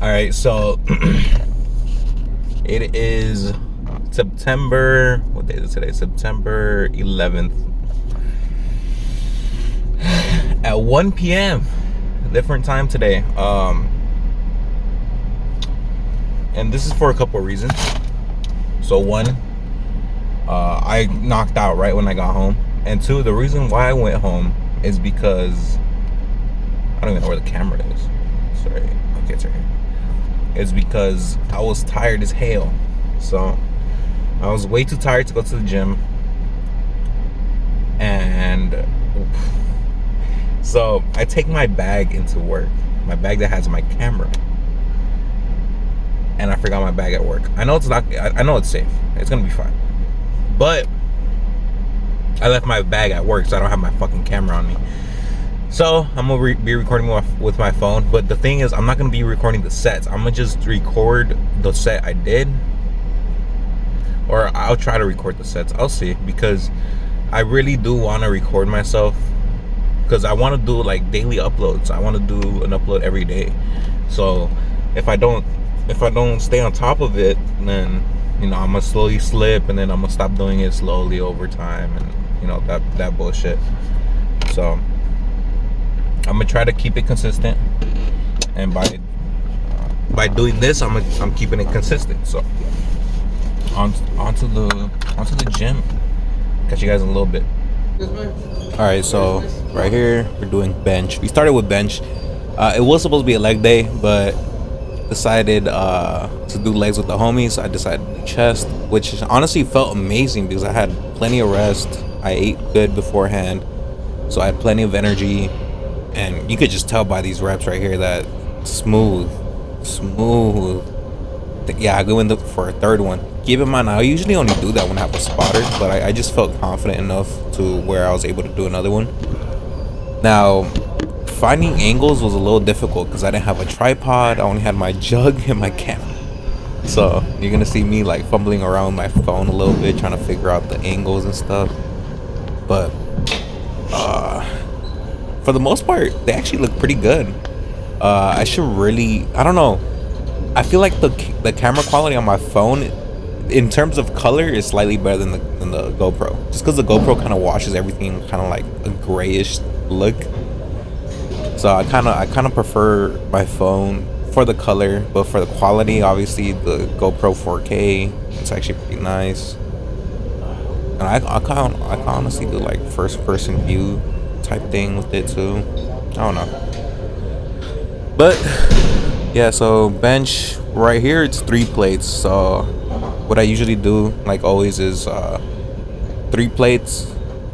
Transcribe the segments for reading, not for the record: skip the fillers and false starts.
All right, so it is September. What day is it today? September 11th at 1 p.m. Different time today. And this is for a couple of reasons. So one, I knocked out right when I got home, and two, the reason why I went home is because I don't even know where the camera is. Sorry, okay, it's right here. It's because I was tired as hell. So I was way too tired to go to the gym, and so I take my bag into work, my bag that has my camera, and I forgot my bag at work. I know it's not. I know it's safe. It's gonna be fine. But I left my bag at work, so I don't have my fucking camera on me. So I'm gonna be recording with my phone. But the thing is, I'm not gonna be recording the sets. I'm gonna just record the set I did, or I'll try to record the sets. I'll see, because I really do want to record myself, because I want to do like daily uploads. I want to do an upload every day. So if I don't stay on top of it, then I'm gonna slowly slip, and then I'm gonna stop doing it slowly over time, and that bullshit. So I'm gonna try to keep it consistent, and by doing this, I'm keeping it consistent. So onto the gym. Catch you guys in a little bit. All right, so right here we're doing bench. We started with bench. It was supposed to be a leg day, but decided to do legs with the homies. I decided to do chest, which honestly felt amazing because I had plenty of rest. I ate good beforehand, so I had plenty of energy, and you could just tell by these reps right here that smooth. Yeah, I go in for a third one. Keep in mind, I usually only do that when I have a spotter, but I just felt confident enough to where I was able to do another one. Now, finding angles was a little difficult because I didn't have a tripod. I only had my jug and my camera. So you're gonna see me like fumbling around my phone a little bit, trying to figure out the angles and stuff. But for the most part, they actually look pretty good. I don't know. I feel like the camera quality on my phone, in terms of color, is slightly better than the GoPro. Just because the GoPro kind of washes everything kind of like a grayish look. So I kind of prefer my phone for the color, but for the quality, obviously the GoPro 4K, it's actually pretty nice. And I can honestly do like first person view type thing with it too. I don't know. But yeah, so bench right here, it's 3 plates. So what I usually do, like always, is 3 plates,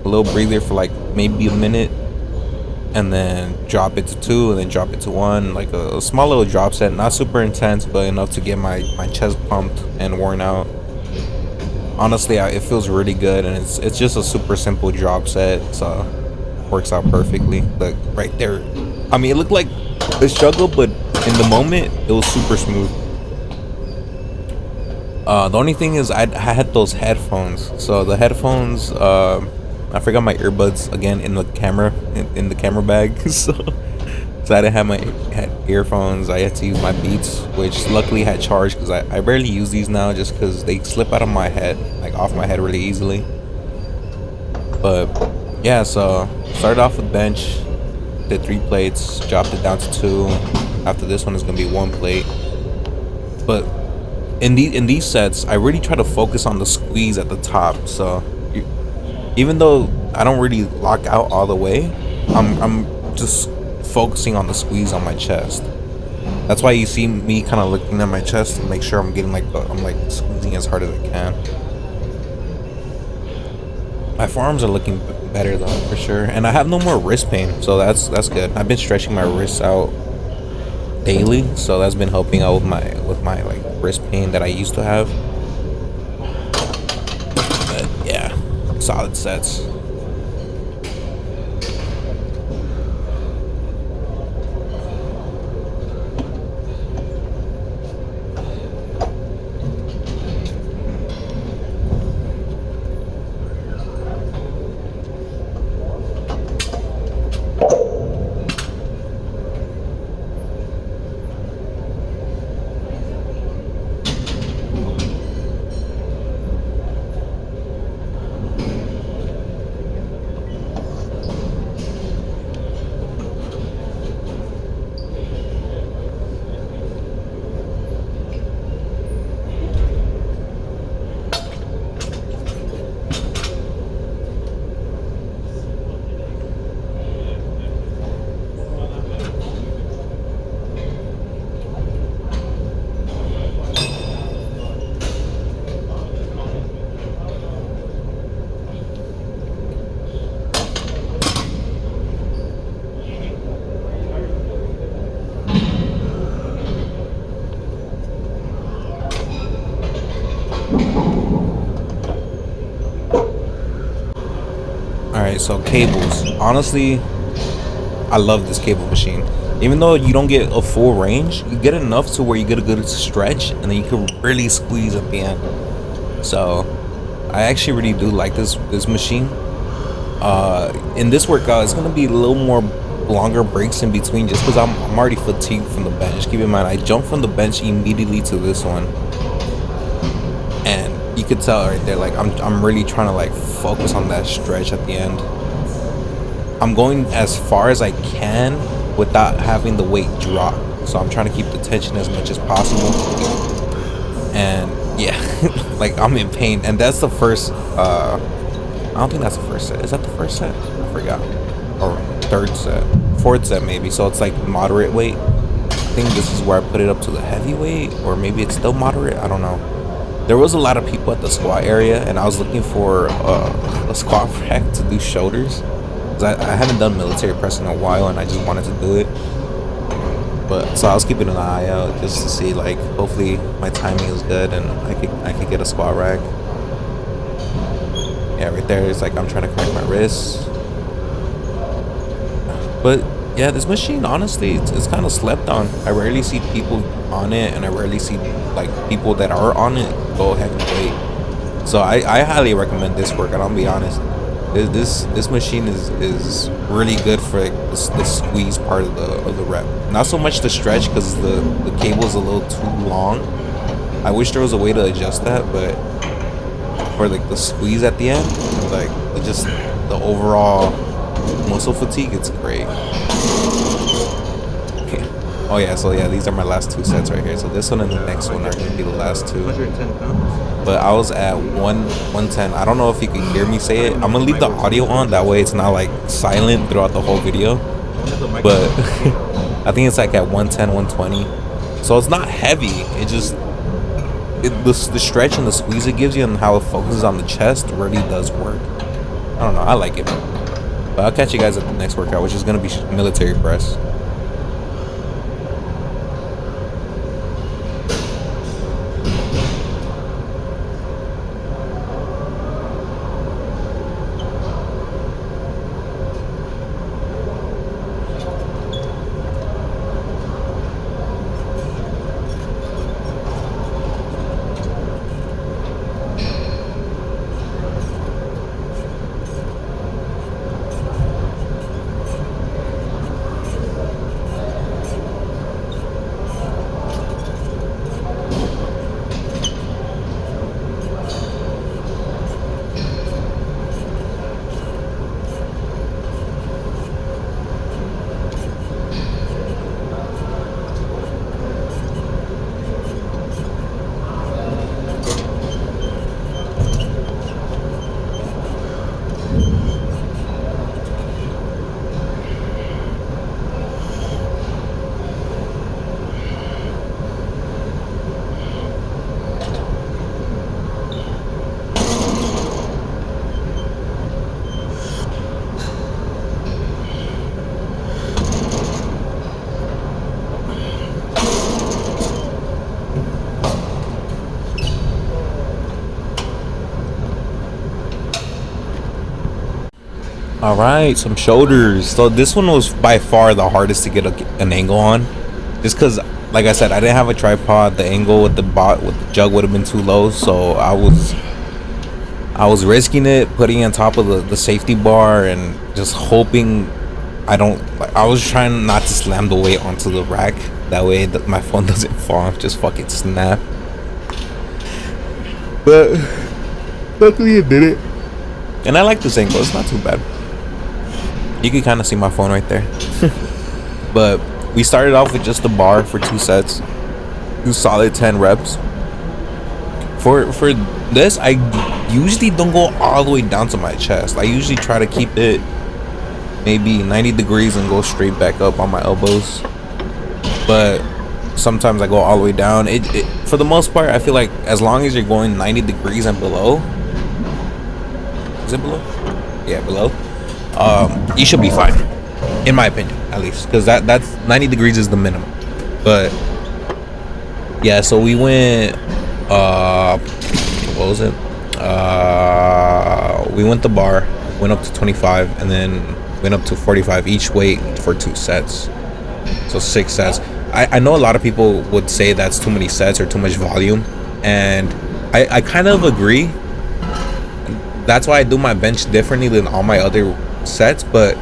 a little breather for like maybe a minute, and then drop it to 2, and then drop it to 1, like a small little drop set, not super intense, but enough to get my chest pumped and worn out. Honestly, it feels really good, and it's just a super simple drop set, so works out perfectly. Like right there, I mean, it looked like a struggle, but in the moment it was super smooth. The only thing is I had those headphones, so the headphones, I forgot my earbuds again in the camera bag. so I didn't have my earphones. I had to use my Beats, which luckily had charged, because I barely use these now just because they slip out of my head, like off my head really easily. But yeah, so started off with bench, did 3 plates, dropped it down to 2. After this one is gonna be 1 plate. But in these sets, I really try to focus on the squeeze at the top. So even though I don't really lock out all the way, I'm just focusing on the squeeze on my chest. That's why you see me kind of looking at my chest to make sure I'm getting I'm squeezing as hard as I can. My forearms are looking better though, for sure, and I have no more wrist pain, so that's good. I've been stretching my wrists out daily, so that's been helping out with my like wrist pain that I used to have. But yeah, solid sets. So cables. Honestly, I love this cable machine. Even though you don't get a full range, you get enough to where you get a good stretch, and then you can really squeeze at the end. So I actually really do like this machine. In this workout, it's gonna be a little more longer breaks in between, just because I'm already fatigued from the bench. Keep in mind, I jumped from the bench immediately to this one, and you could tell right there, like I'm really trying to like focus on that stretch at the end. I'm going as far as I can without having the weight drop, so I'm trying to keep the tension as much as possible. And yeah, like I'm in pain, and that's the first. I don't think that's the first set. Is that the first set? I forgot. Or third set, fourth set maybe. So it's like moderate weight. I think this is where I put it up to the heavyweight, or maybe it's still moderate. I don't know. There was a lot of people at the squat area, and I was looking for a squat rack to do shoulders. I haven't done military press in a while, and I just wanted to do it. But so I was keeping an eye out just to see, like, hopefully my timing is good and I could get a squat rack. Yeah, right there it's like I'm trying to correct my wrists. But yeah, this machine, honestly, it's kind of slept on. I rarely see people on it, and I rarely see like people that are on it go ahead and weight. So I highly recommend this workout. I'll be honest. This machine is really good for like, the squeeze part of the rep. Not so much the stretch, because the cable is a little too long. I wish there was a way to adjust that, but for like the squeeze at the end, like just the overall muscle fatigue, it's great. Oh yeah, so yeah, these are my last two sets right here. So this one and the next one are gonna be the last two. 110 pounds. But I was at 110. I don't know if you can hear me say it. I'm gonna leave the audio on, that way it's not like silent throughout the whole video. But I think it's like at 110, 120. So it's not heavy. It just the stretch and the squeeze it gives you and how it focuses on the chest really does work. I don't know. I like it. But I'll catch you guys at the next workout, which is gonna be military press. All right, some shoulders. So this one was by far the hardest to get an angle on, just because, like I said, I didn't have a tripod. The angle with the jug would have been too low, so I was risking it, putting it on top of the safety bar, and just hoping I was trying not to slam the weight onto the rack. That way my phone doesn't fall and just fucking snap. But luckily it did it. And I like this angle. It's not too bad. You can kind of see my phone right there. But we started off with just the bar for 2 sets, 2 solid 10 reps. For this, I usually don't go all the way down to my chest. I usually try to keep it maybe 90 degrees and go straight back up on my elbows. But sometimes I go all the way down. It for the most part, I feel like as long as you're going 90 degrees and below. Is it below? Yeah, below. You should be fine, in my opinion, at least, because that's 90 degrees is the minimum. But yeah, so we went what was it? We went the bar, went up to 25, and then went up to 45 each weight for 2 sets. So 6 sets. I know a lot of people would say that's too many sets or too much volume, and I kind of agree. That's why I do my bench differently than all my other sets. But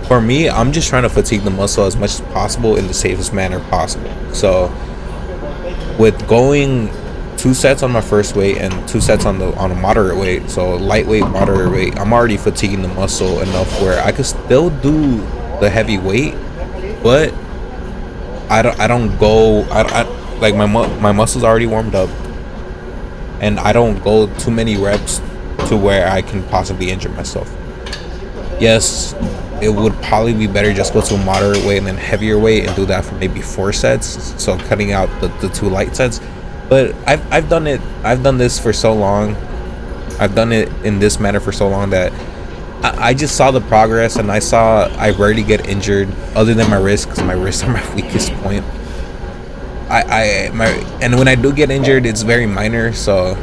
for me, I'm just trying to fatigue the muscle as much as possible in the safest manner possible. So with going 2 sets on my first weight and 2 sets on a moderate weight, so lightweight, moderate weight, I'm already fatiguing the muscle enough where I could still do the heavy weight, but I don't go. I like my muscles already warmed up, and I don't go too many reps to where I can possibly injure myself. Yes, it would probably be better just go to a moderate weight and then heavier weight and do that for maybe 4 sets, so cutting out the 2 light sets. But I've done it. I've done this for so long. I've done it in this manner for so long that I just saw the progress, and I rarely get injured other than my wrist, because my wrists are my weakest point. And when I do get injured, it's very minor. So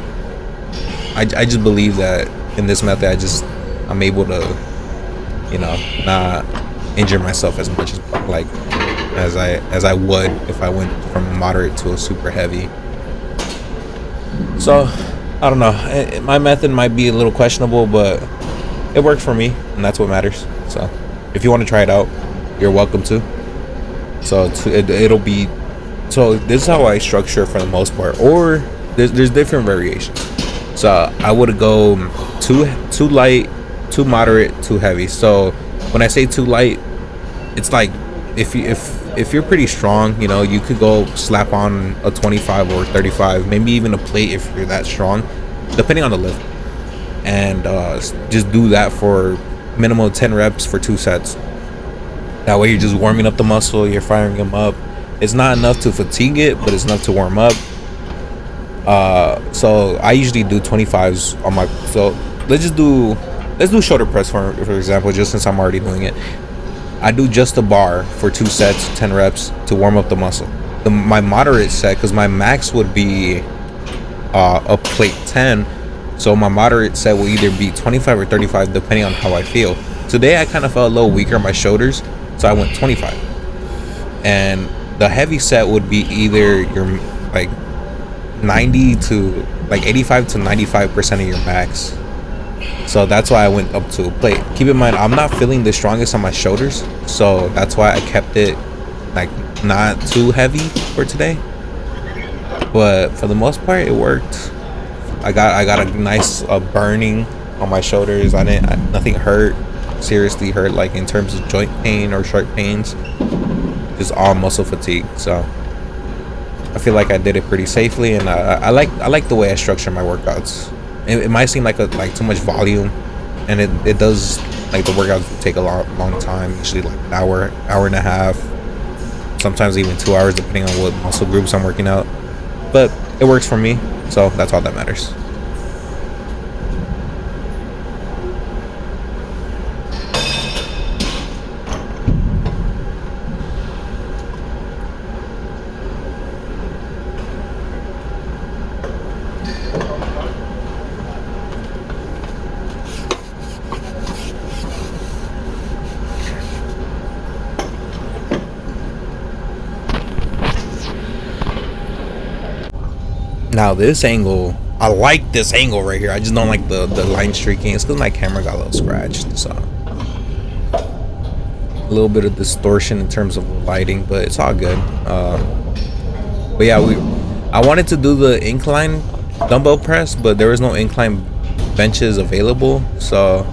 I just believe that in this method, I'm able to, not injure myself as much as I would if I went from a moderate to a super heavy. So I don't know. My method might be a little questionable, but it worked for me, and that's what matters. So if you want to try it out, you're welcome to. So it'll be. So this is how I structure for the most part. Or there's different variations. So I would go too light, too moderate, too heavy. So when I say too light, it's like if you're pretty strong, you could go slap on a 25 or 35, maybe even a plate if you're that strong, depending on the lift, and just do that for minimum of 10 reps for 2 sets. That way you're just warming up the muscle, you're firing them up. It's not enough to fatigue it, but it's enough to warm up. So I usually do 25s on my. So let's do shoulder press for example, just since I'm already doing it. I do just a bar for 2 sets, 10 reps to warm up the muscle. My moderate set, because my max would be a plate 10, so my moderate set will either be 25 or 35 depending on how I feel. Today I kind of felt a little weaker on my shoulders, so I went 25. And the heavy set would be either your like 90 to like 85 to 95% of your max. So that's why I went up to a plate. Keep in mind, I'm not feeling the strongest on my shoulders, so that's why I kept it like not too heavy for today. But for the most part, it worked. I got a nice burning on my shoulders. Nothing hurt, seriously hurt, like in terms of joint pain or sharp pains. Just all muscle fatigue. So I feel like I did it pretty safely, and I like the way I structure my workouts. It might seem like too much volume, and it does. Like the workouts take a long time, usually like an hour and a half, sometimes even 2 hours depending on what muscle groups I'm working out. But it works for me, so that's all that matters. Now this angle, I like this angle right here. I just don't like the line streaking. It's because my camera got a little scratched, so a little bit of distortion in terms of lighting, but it's all good. But yeah, I wanted to do the incline dumbbell press, but there was no incline benches available, so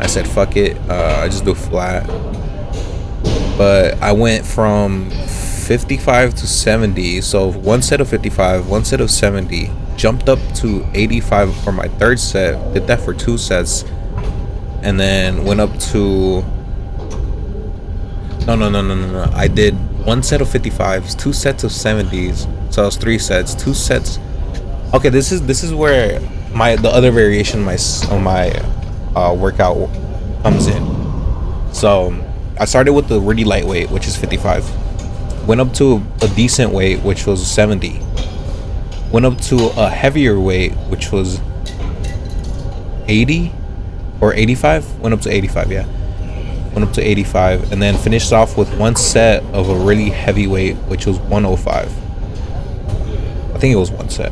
I said fuck it. I just do flat. But I went from 55 to 70, so 1 set of 55, 1 set of 70, jumped up to 85 for my 3rd set, did that for 2 sets, and then went up to no, I did 1 set of 55s, 2 sets of 70s, so it was 3 sets, 2 sets. Okay, this is where the other variation of my workout comes in. So I started with the really lightweight, which is 55. Went up to a decent weight, which was 70. Went up to a heavier weight, which was 80. or 85. Went up to 85. Yeah, went up to 85, and then finished off with one set of a really heavy weight, which was 105. I think it was one set,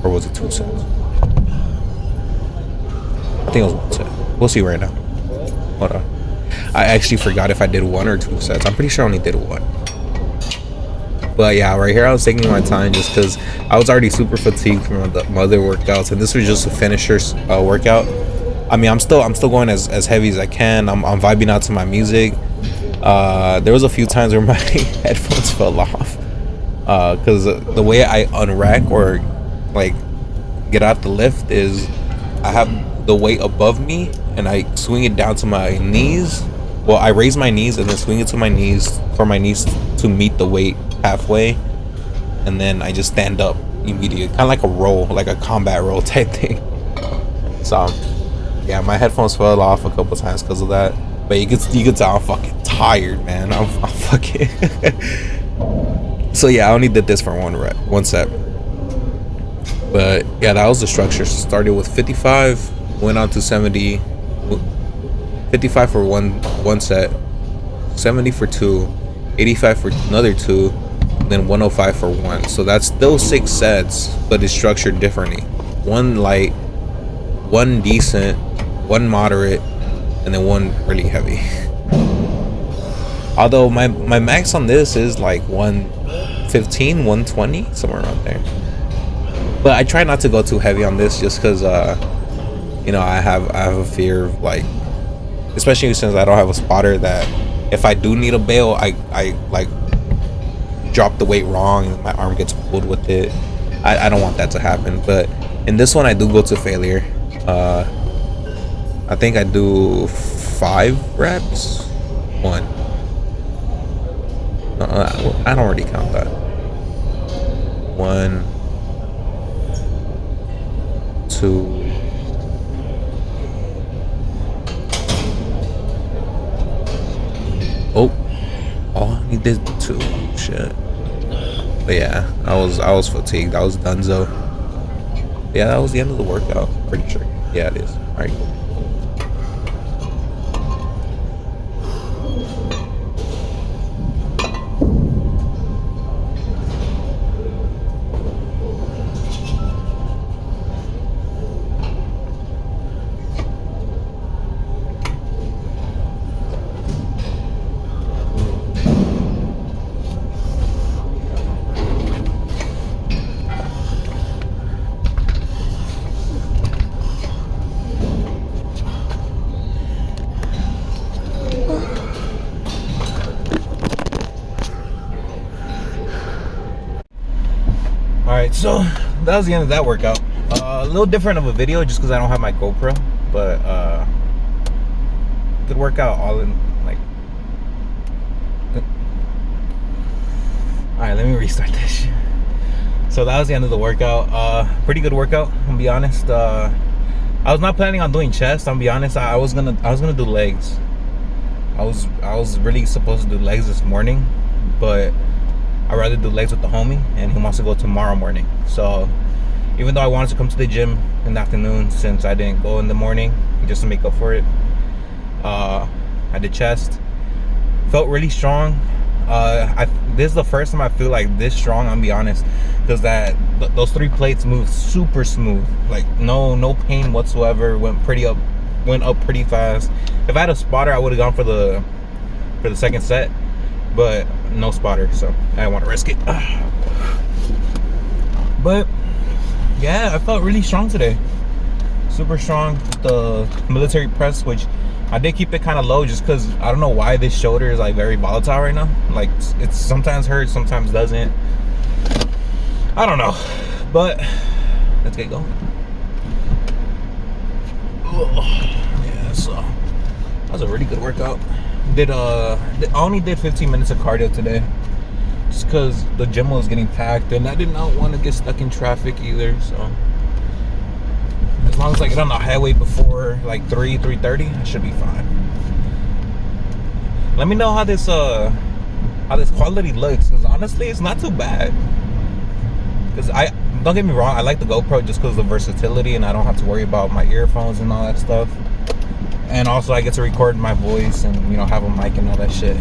or was it two sets? I think it was one set. We'll see right now. Hold on. I actually forgot if I did one or two sets. I'm pretty sure I only did one. But yeah, right here I was taking my time just because I was already super fatigued from my other workouts, and this was just a finisher workout. I mean, I'm still going as heavy as I can. I'm vibing out to my music. There was a few times where my headphones fell off because the way I unrack or like get out the lift is I have the weight above me and I swing it down to my knees. Well, I raise my knees and then swing it to my knees for my knees to meet the weight halfway, and then I just stand up immediately, kind of like a roll, like a combat roll type thing. So yeah, my headphones fell off a couple times because of that, but you could tell I'm fucking tired, man. I'm fucking so yeah, I only did this for one set, but yeah, that was the structure. So started with 55, went on to 70, 55 for one set, 70 for two, 85 for another two, then 105 for one. So that's still 6 sets, but it's structured differently. One light, one decent, one moderate, and then one really heavy. Although my max on this is like 115, 120, somewhere around there. But I try not to go too heavy on this just because you know, I have a fear of, like, especially since I don't have a spotter, that if I do need a bail, I like drop the weight wrong and my arm gets pulled with it. I don't want that to happen. But in this one I do go to failure. I think I do 5 reps. 1. I don't really count that. 1, 2. Oh, he did 2. Shit. But yeah, I was fatigued. I was donezo. Yeah, that was the end of the workout. Pretty sure. Yeah, it is. All right, cool. Alright, so that was the end of that workout. A little different of a video just because I don't have my GoPro, but good workout all in, like. Alright, let me restart this shit. So that was the end of the workout. Pretty good workout, I'm gonna be honest. I was not planning on doing chest, I'm gonna be honest. I was gonna do legs. I was really supposed to do legs this morning, but I'd rather do legs with the homie, and he wants to go tomorrow morning. So even though I wanted to come to the gym in the afternoon, since I didn't go in the morning just to make up for it, I did chest. Felt really strong. This is the first time I feel like this strong, I'm gonna be honest, because those 3 plates moved super smooth, like no pain whatsoever. Went up pretty fast. If I had a spotter, I would have gone for the second set, but no spotter, so I didn't want to risk it. But yeah, I felt really strong today. Super strong. The military press, which I did keep it kind of low just because I don't know why this shoulder is like very volatile right now. Like, it's sometimes hurts, sometimes doesn't. I don't know, but let's get going. Yeah, so that was a really good workout. I only did 15 minutes of cardio today just because the gym was getting packed and I did not want to get stuck in traffic either. So as long as I get on the highway before like 3:30, I should be fine. Let me know how this quality looks, because honestly it's not too bad. Because don't get me wrong, I like the GoPro just because of the versatility, and I don't have to worry about my earphones and all that stuff. And also, I get to record my voice and have a mic and all that shit.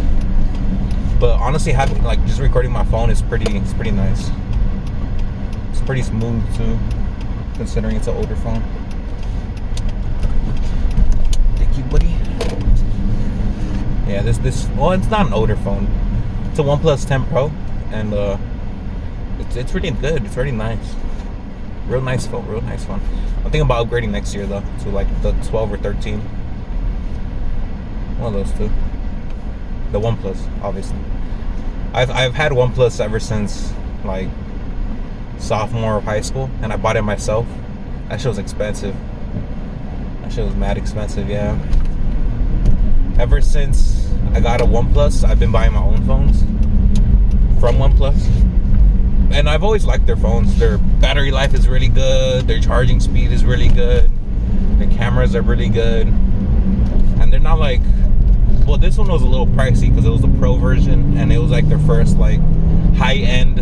But honestly, having just recording my phone is pretty nice. It's pretty smooth too, considering it's an older phone. Thank you, buddy. Yeah, this well, it's not an older phone. It's a OnePlus 10 Pro, and it's pretty good. It's really nice. Real nice phone. I'm thinking about upgrading next year though to the 12 or 13. One of those two. The OnePlus, obviously. I've had OnePlus ever since sophomore of high school, and I bought it myself. That shit was expensive. That shit was mad expensive, yeah. Ever since I got a OnePlus, I've been buying my own phones from OnePlus. And I've always liked their phones. Their battery life is really good. Their charging speed is really good. Their cameras are really good. And they're not well, this one was a little pricey because it was the Pro version, and it was their first high-end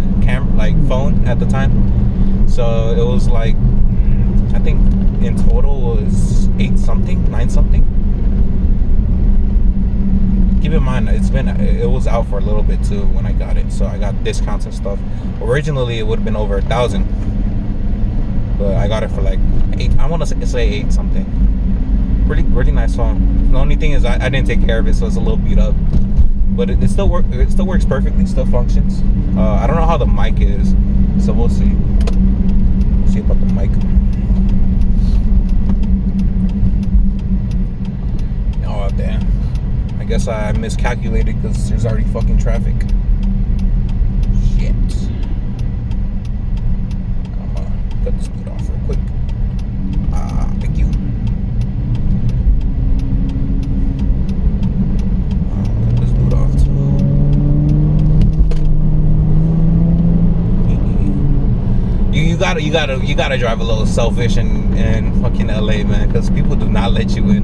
phone at the time. So it was I think in total was 9 something. Keep in mind, it was out for a little bit too when I got it, so I got discounts and stuff. Originally, it would have been over 1,000, but I got it for 8. I want to say 8 something. Really nice phone. The only thing is I didn't take care of it, so it's a little beat up. But it still works perfectly. Still functions. I don't know how the mic is, so we'll see. See about the mic. Oh damn! I guess I miscalculated because there's already fucking traffic. Shit. I'm gonna cut the speed off real quick. Thank you. You gotta drive a little selfish in fucking LA, man, because people do not let you in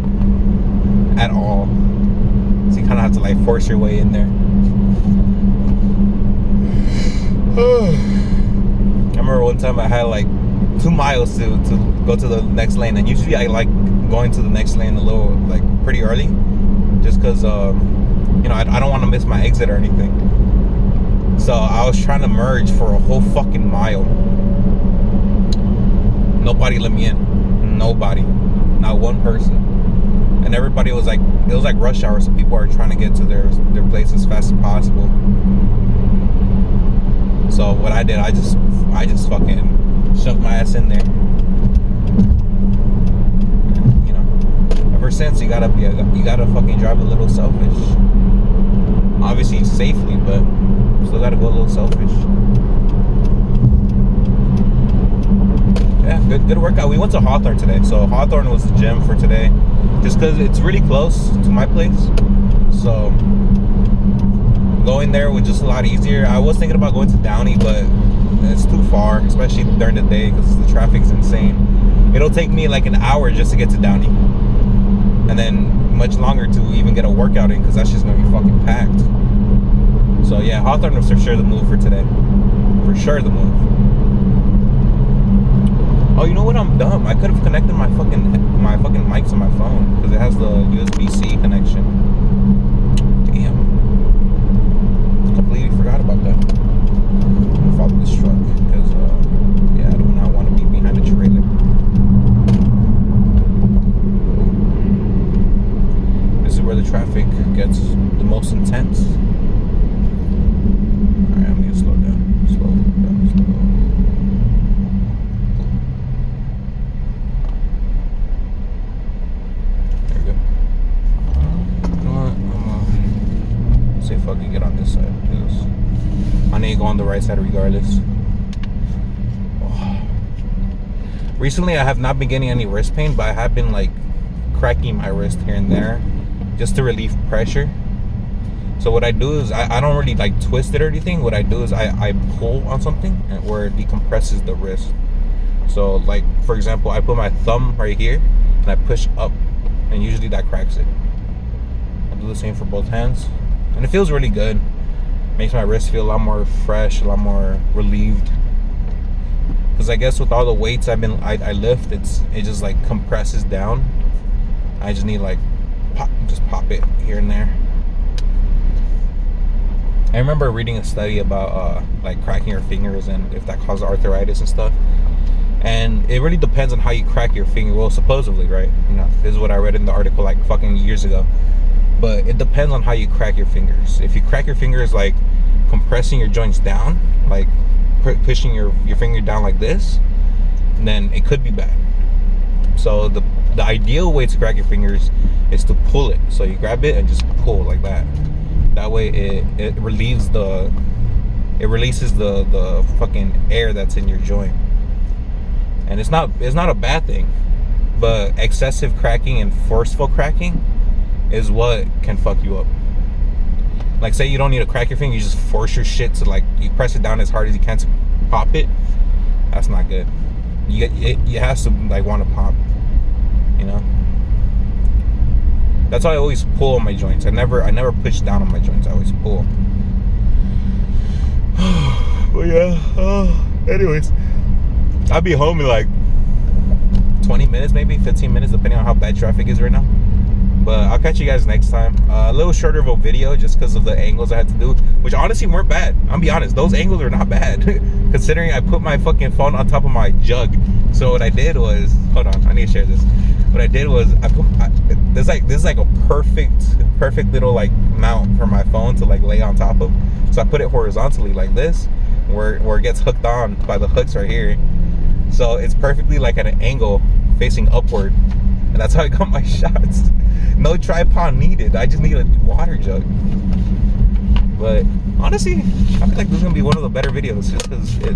at all. So you kind of have to force your way in there. I remember one time I had 2 miles to go to the next lane, and usually I like going to the next lane a little pretty early, just because I don't want to miss my exit or anything. So I was trying to merge for a whole fucking mile. Nobody let me in. Nobody. Not one person. And everybody was it was rush hour, so people are trying to get to their place as fast as possible. So what I did, I just fucking shoved my ass in there. And, ever since you gotta fucking drive a little selfish. Obviously safely, but still gotta go a little selfish. Yeah, good workout. We went to Hawthorne today. So Hawthorne was the gym for today, just because it's really close to my place. So going there was just a lot easier. I was thinking about going to Downey, but it's too far, especially during the day because the traffic's insane. It'll take me an hour just to get to Downey, and then much longer to even get a workout in because that's just gonna be fucking packed. So yeah, Hawthorne was for sure the move for today. For sure the move. Oh, you know what? I'm dumb. I could have connected my fucking mic to my phone because it has the USB-C connection. Damn. Completely forgot about that. I'm gonna follow this truck because yeah, I do not want to be behind a trailer. This is where the traffic gets the most intense. Alright, I'm gonna slow down. Slow down. If I can get on this side, because I need to go on the right side regardless. Oh. Recently I have not been getting any wrist pain, but I have been cracking my wrist here and there just to relieve pressure. So what I do is I don't really twist it or anything. What I do is I pull on something where it decompresses the wrist. So for example, I put my thumb right here and I push up, and usually that cracks it. I'll do the same for both hands. And it feels really good. Makes my wrist feel a lot more fresh, a lot more relieved. because I guess with all the weights I lift, it just like compresses down. I just need like pop it here and there. I remember reading a study about like cracking your fingers and if that causes arthritis and stuff. And it really depends on how you crack your finger. Well, supposedly, right? You know, this is what I read in the article like fucking years ago. But it depends on how you crack your fingers. If you crack your fingers like compressing your joints down, like pushing your finger down like this, then it could be bad. So the ideal way to crack your fingers is to pull it. So you grab it and just pull like that. That way it relieves the releases the fucking air that's in your joint. And it's not a bad thing, but excessive cracking and forceful cracking is what can fuck you up. Like, say you don't need to crack your finger, you just force your shit to, like, you press it down as hard as you can to pop it. That's not good. You has to like want to pop, you know. That's why I always pull on my joints. I never push down on my joints. I always pull. But yeah. Anyways, I'll be home in like 20 minutes, maybe 15 minutes, depending on how bad traffic is right now. But I'll catch you guys next time. A little shorter of a video just because of the angles I had to do, which honestly weren't bad. I'll be honest, those angles are not bad considering I put my fucking phone on top of my jug. So what I did was, hold on, I need to share this. What I did was this is like a perfect little like mount for my phone to like lay on top of. So I put it horizontally like this, where it gets hooked on by the hooks right here. So it's perfectly like at an angle facing upward, and that's how I got my shots. No tripod needed. I just need a water jug. But honestly, I feel like this is gonna be one of the better videos, just because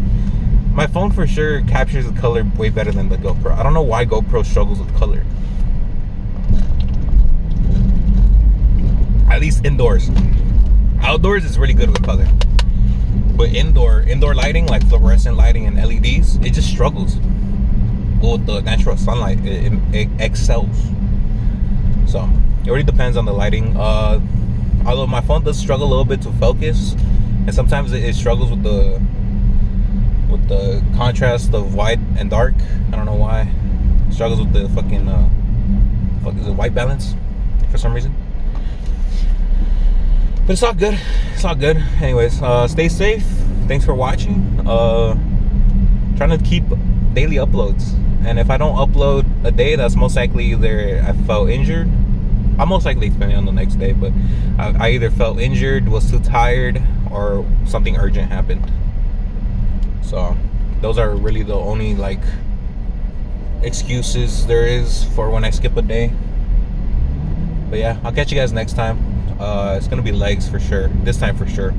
my phone for sure captures the color way better than the GoPro. I don't know why GoPro struggles with color. At least indoors. Outdoors is really good with color. But indoor lighting, like fluorescent lighting and LEDs, it just struggles. Well, with the natural sunlight, it excels. So it really depends on the lighting. Although my phone does struggle a little bit to focus, and sometimes it struggles with the contrast of white and dark. I don't know why. It struggles with the fucking is it white balance for some reason. But it's all good. It's all good. Anyways, stay safe. Thanks for watching. Trying to keep daily uploads. And if I don't upload a day, that's most likely either I felt injured. I'll most likely explain it on the next day, but I either felt injured, was too tired, or something urgent happened. So those are really the only like excuses there is for when I skip a day. But yeah, I'll catch you guys next time. It's gonna be legs for sure. This time for sure.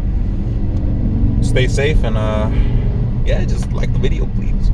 Stay safe and yeah, just like the video, please.